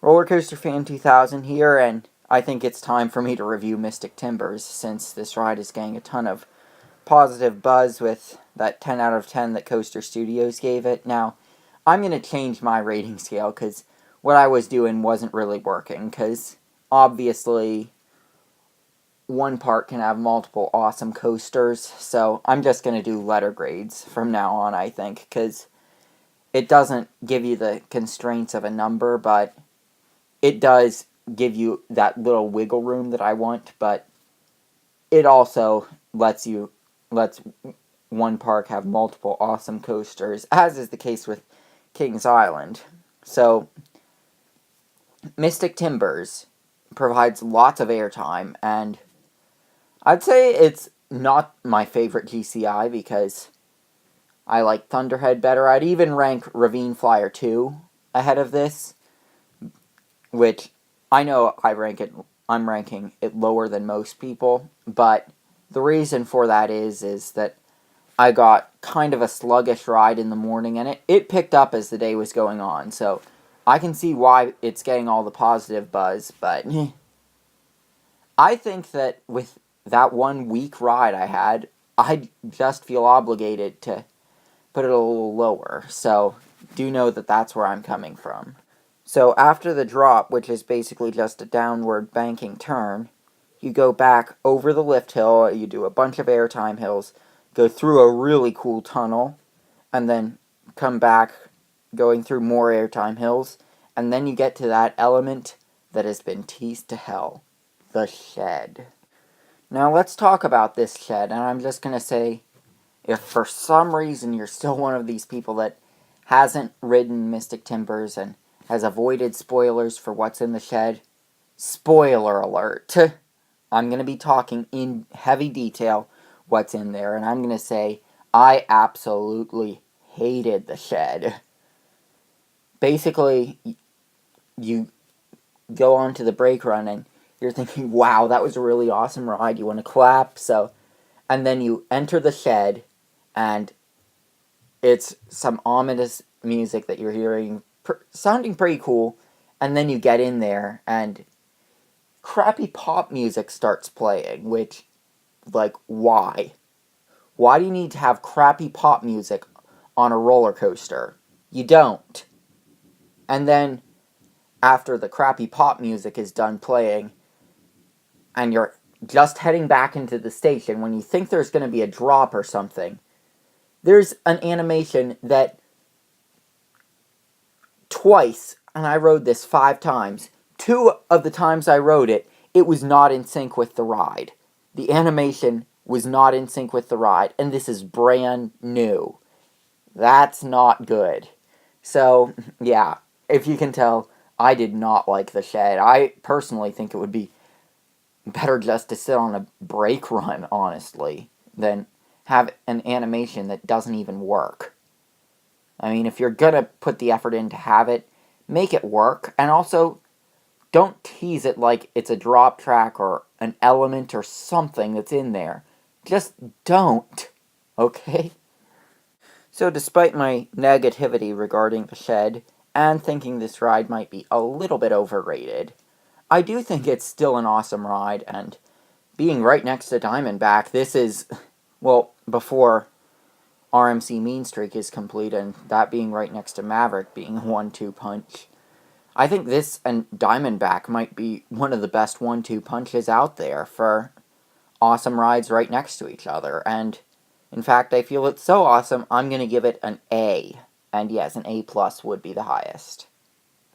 Roller Coaster Fan 2000 here, and I think it's time for me to review Mystic Timbers, since this ride is getting a ton of positive buzz with that 10 out of 10 that Coaster Studios gave it. Now, I'm going to change my rating scale, because what I was doing wasn't really working, because obviously one park can have multiple awesome coasters, so I'm just going to do letter grades from now on, I think, because it doesn't give you the constraints of a number, but it does give you that little wiggle room that I want, but it also lets one park have multiple awesome coasters, as is the case with Kings Island. So, Mystic Timbers provides lots of airtime, and I'd say it's not my favorite GCI because I like Thunderhead better. I'd even rank Ravine Flyer 2 ahead of this, which I know I'm ranking it lower than most people, but the reason for that is that I got kind of a sluggish ride in the morning, and it picked up as the day was going on, so I can see why it's getting all the positive buzz, but I think that with that 1 week ride I had, I just feel obligated to put it a little lower, so do know that that's where I'm coming from. So after the drop, which is basically just a downward banking turn, you go back over the lift hill, you do a bunch of airtime hills, go through a really cool tunnel, and then come back going through more airtime hills, and then you get to that element that has been teased to hell, the shed. Now let's talk about this shed, and I'm just going to say, if for some reason you're still one of these people that hasn't ridden Mystic Timbers and has avoided spoilers for what's in the shed, spoiler alert. I'm going to be talking in heavy detail what's in there, and I'm going to say I absolutely hated the shed. Basically, you go on to the brake run and you're thinking, wow, that was a really awesome ride, you want to clap, and then you enter the shed, and it's some ominous music that you're hearing, sounding pretty cool, and then you get in there, and crappy pop music starts playing, which, like, why? Why do you need to have crappy pop music on a roller coaster? You don't. And then, after the crappy pop music is done playing, and you're just heading back into the station, when you think there's going to be a drop or something, there's an animation that twice, and I rode this 5 times, 2 of the times I rode it, it was not in sync with the ride. The animation was not in sync with the ride, and this is brand new. That's not good. So, yeah, if you can tell, I did not like the shed. I personally think it would be better just to sit on a brake run, honestly, than have an animation that doesn't even work. I mean, if you're gonna put the effort in to have it, make it work, and also, don't tease it like it's a drop track or an element or something that's in there. Just don't, okay? So despite my negativity regarding the shed, and thinking this ride might be a little bit overrated, I do think it's still an awesome ride, and being right next to Diamondback, this is, well, before RMC Mean Streak is complete, and that being right next to Maverick being a 1-2 punch, I think this and Diamondback might be one of the best 1-2 punches out there for awesome rides right next to each other, and in fact, I feel it's so awesome, I'm going to give it an A. And yes, an A+ would be the highest.